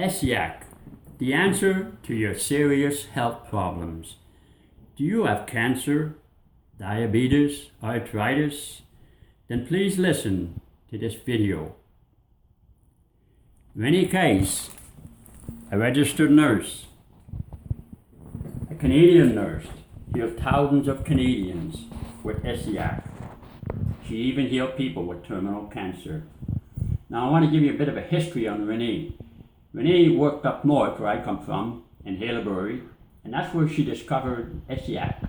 Essiac, the answer to your serious health problems. Do you have cancer, diabetes, arthritis? Then please listen to this video. Rene Caisse, a registered nurse, a Canadian nurse, healed thousands of Canadians with Essiac. She even healed people with terminal cancer. Now I want to give you a bit of a history on Rene. Rene worked up north where I come from, in Haileybury, and that's where she discovered Essiac.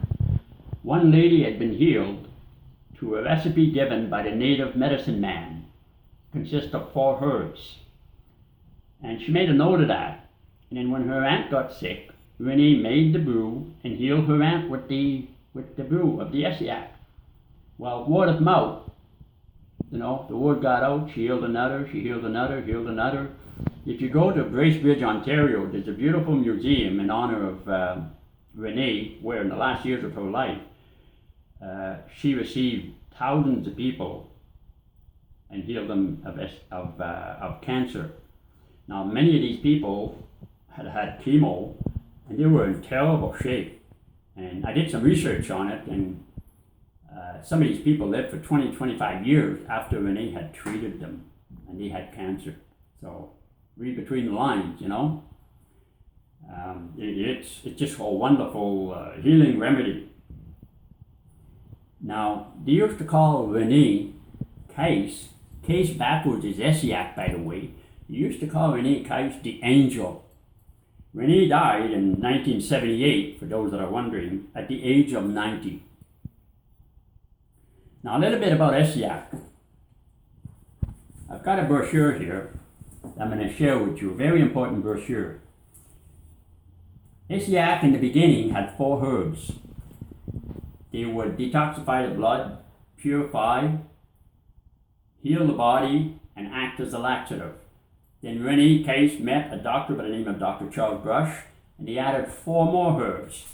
One lady had been healed to a recipe given by the native medicine man. It consists of 4 herbs. And she made a note of that. And then when her aunt got sick, Rene made the brew and healed her aunt with the brew of the Essiac. Well, word of mouth, the word got out. She healed another, healed another. If you go to Bracebridge, Ontario, there's a beautiful museum in honor of Rene, where in the last years of her life, she received thousands of people and healed them of cancer. Now, many of these people had had chemo, and they were in terrible shape. And I did some research on it, and some of these people lived for 20, 25 years after Rene had treated them, and they had cancer. So read between the lines, It's just a wonderful healing remedy. Now, they used to call Rene Caisse, Caisse backwards is Essiac, by the way. They used to call Rene Caisse the angel. Rene died in 1978, for those that are wondering, at the age of 90. Now, a little bit about Essiac. I've got a brochure here I'm going to share with you, a very important brochure. Essiac in the beginning had 4 herbs. They would detoxify the blood, purify, heal the body, and act as a laxative. Then Rene Caisse met a doctor by the name of Dr. Charles Brush, and he added 4 more herbs.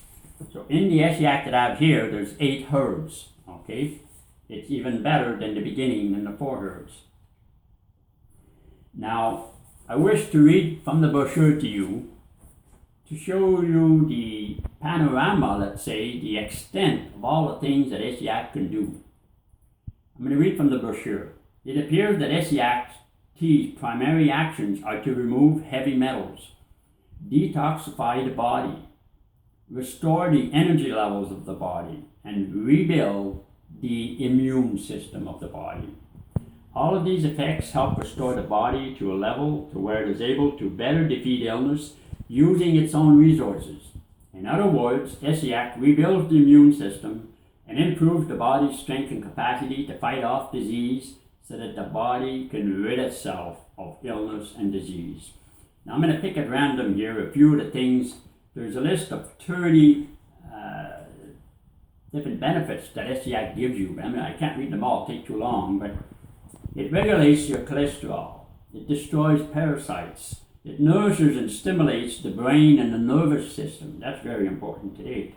So in the Essiac that I have here, there's 8 herbs, okay? It's even better than the beginning than the 4 herbs. Now, I wish to read from the brochure to you to show you the panorama, let's say, the extent of all the things that Essiac can do. I'm going to read from the brochure. It appears that Essiac tea's primary actions are to remove heavy metals, detoxify the body, restore the energy levels of the body, and rebuild the immune system of the body. All of these effects help restore the body to a level to where it is able to better defeat illness using its own resources. In other words, Essiac rebuilds the immune system and improves the body's strength and capacity to fight off disease so that the body can rid itself of illness and disease. Now I'm going to pick at random here a few of the things. There's a list of 30 different benefits that Essiac gives you. I can't read them all, it'll take too long, but it regulates your cholesterol. It destroys parasites. It nourishes and stimulates the brain and the nervous system. That's very important today.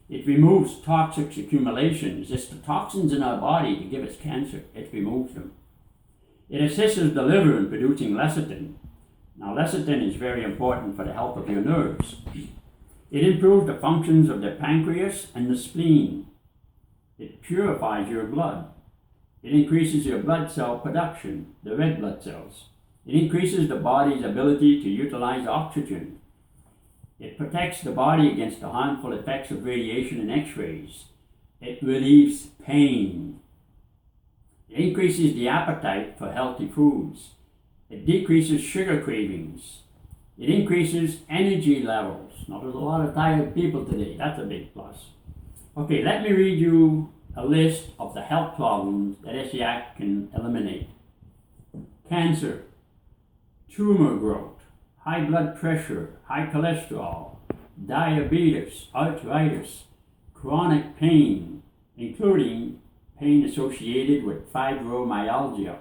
It removes toxic accumulations. It's the toxins in our body that give us cancer. It removes them. It assists the liver in producing lecithin. Now, lecithin is very important for the health of your nerves. It improves the functions of the pancreas and the spleen. It purifies your blood. It increases your blood cell production, the red blood cells. It increases the body's ability to utilize oxygen. It protects the body against the harmful effects of radiation and X-rays. It relieves pain. It increases the appetite for healthy foods. It decreases sugar cravings. It increases energy levels. Now, there's a lot of tired people today. That's a big plus. Okay, let me read you a list of the health problems that Essiac can eliminate. Cancer, tumor growth, high blood pressure, high cholesterol, diabetes, arthritis, chronic pain, including pain associated with fibromyalgia,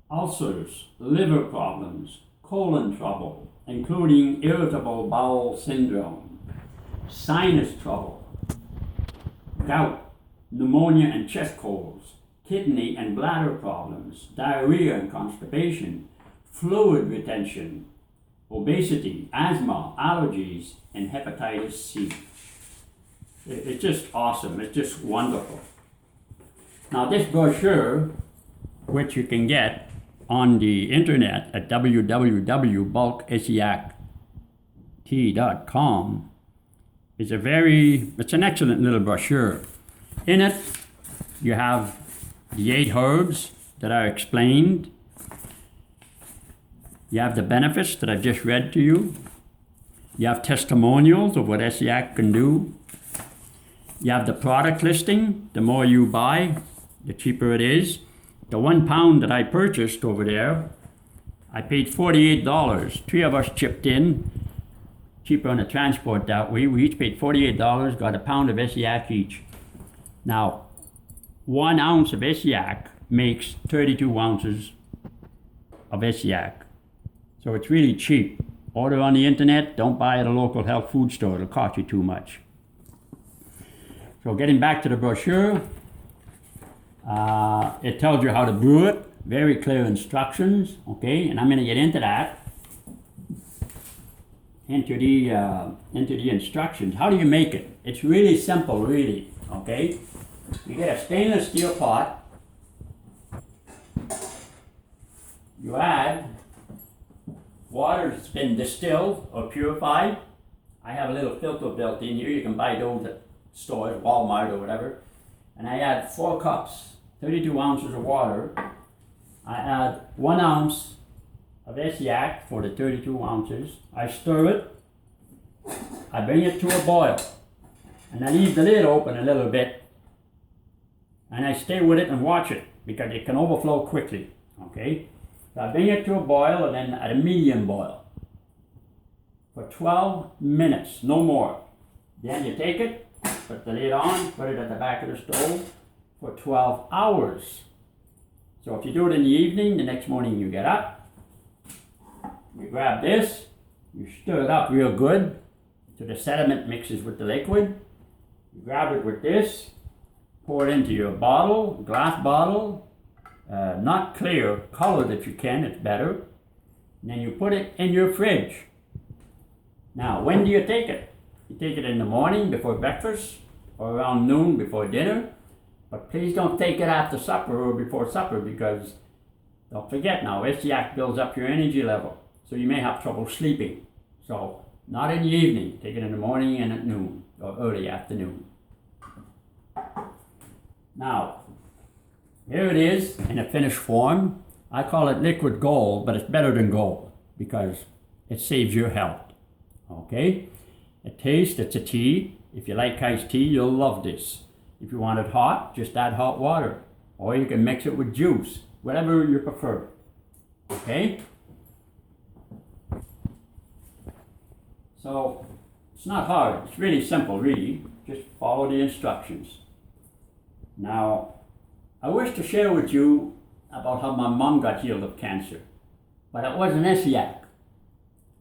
ulcers, liver problems, colon trouble, including irritable bowel syndrome, sinus trouble, gout, pneumonia and chest colds, kidney and bladder problems, diarrhea and constipation, fluid retention, obesity, asthma, allergies, and hepatitis C. It's just awesome. It's just wonderful. Now this brochure, which you can get on the internet at www.bulkessiac.com, it's an excellent little brochure. In it, you have the 8 herbs that are explained. You have the benefits that I've just read to you. You have testimonials of what Essiac can do. You have the product listing. The more you buy, the cheaper it is. The 1 pound that I purchased over there, I paid $48. 3 of us chipped in. Cheaper on the transport that way. We each paid $48, got a pound of Essiac each. Now, 1 ounce of Essiac makes 32 ounces of Essiac. So it's really cheap. Order on the internet, don't buy at a local health food store, it'll cost you too much. So getting back to the brochure, it tells you how to brew it, very clear instructions, okay, and I'm going to get into that, into the instructions. How do you make it? It's really simple, really, okay. You get a stainless steel pot, you add water that's been distilled or purified. I have a little filter built in here. You can buy those at stores, Walmart or whatever. And I add 4 cups, 32 ounces of water. I add 1 ounce of Essiac for the 32 ounces. I stir it. I bring it to a boil. And I leave the lid open a little bit. And I stay with it and watch it because it can overflow quickly, okay? So I bring it to a boil and then at a medium boil for 12 minutes, no more. Then you take it, put the lid on, put it at the back of the stove for 12 hours. So if you do it in the evening, the next morning you get up, you grab this, you stir it up real good so the sediment mixes with the liquid. You grab it with this, pour it into your bottle, glass bottle, not clear, colored if you can, it's better. And then you put it in your fridge. Now, when do you take it? You take it in the morning before breakfast or around noon before dinner. But please don't take it after supper or before supper because don't forget now, Essiac builds up your energy level. So you may have trouble sleeping. So not in the evening, take it in the morning and at noon or early afternoon. Now, here it is in a finished form. I call it liquid gold, but it's better than gold because it saves your health. Okay? It tastes, it's a tea. If you like iced tea, you'll love this. If you want it hot, just add hot water. Or you can mix it with juice, whatever you prefer. Okay? So, it's not hard. It's really simple, really. Just follow the instructions. Now, I wish to share with you about how my mom got healed of cancer. But it wasn't Essiac.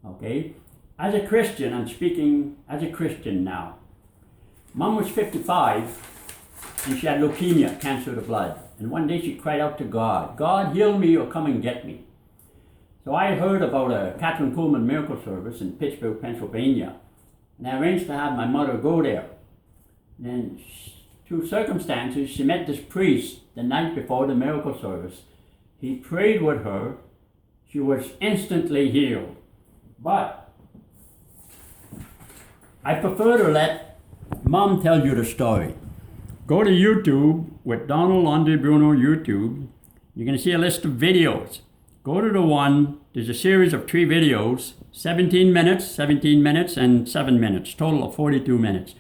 Okay? As a Christian, I'm speaking as a Christian now. Mom was 55 and she had leukemia, cancer of the blood. And one day she cried out to God, God, heal me or come and get me. So I heard about a Catherine Kuhlman miracle service in Pittsburgh, Pennsylvania. And I arranged to have my mother go there. And then through circumstances, she met this priest the night before the miracle service. He prayed with her. She was instantly healed. But I prefer to let Mom tell you the story. Go to YouTube with Donald Andre Bruneau YouTube. You're going to see a list of videos. Go to the one, there's a series of 3 videos, 17 minutes, and 7 minutes, total of 42 minutes,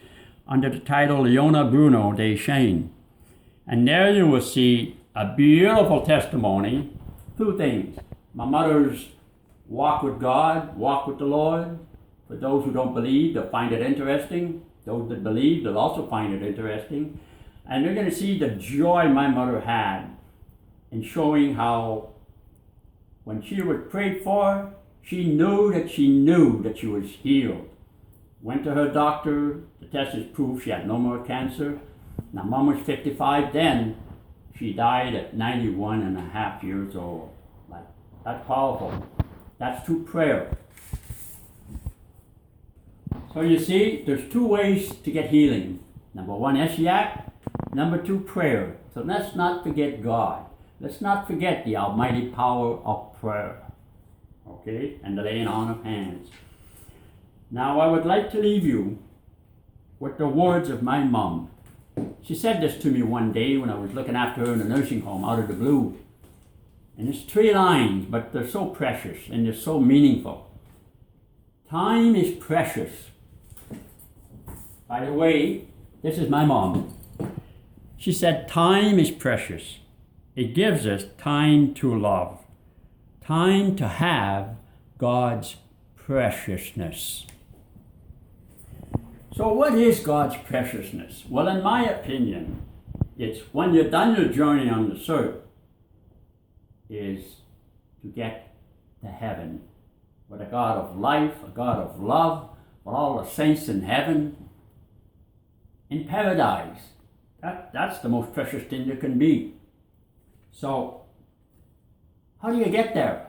under the title Leona Bruneau de Shane. And there you will see a beautiful testimony, 2 things. My mother's walk with God, walk with the Lord. For those who don't believe, they'll find it interesting. Those that believe, they'll also find it interesting. And you're going to see the joy my mother had in showing how when she was prayed for, she knew that she was healed. Went to her doctor, the test is proof she had no more cancer. Now Mom was 55 then, she died at 91 and a half years old. Like, that's powerful. That's through prayer. So you see, there's two ways to get healing. Number one, Essiac. Number two, prayer. So let's not forget God. Let's not forget the almighty power of prayer. Okay? And the laying on of hands. Now I would like to leave you with the words of my mom. She said this to me one day when I was looking after her in a nursing home out of the blue. And it's 3 lines, but they're so precious and they're so meaningful. Time is precious. By the way, this is my mom. She said, time is precious. It gives us time to love, time to have God's preciousness. So what is God's preciousness? Well, in my opinion, it's when you've done your journey on this earth, is to get to heaven with a God of life, a God of love, with all the saints in heaven, in paradise. That's the most precious thing there can be. So, how do you get there?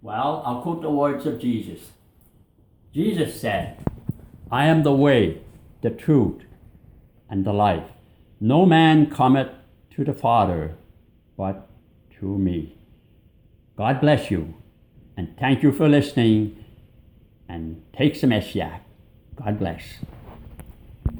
Well, I'll quote the words of Jesus. Jesus said, I am the way, the truth, and the life. No man cometh to the Father but through me. God bless you, and thank you for listening, and take some Essiac. God bless.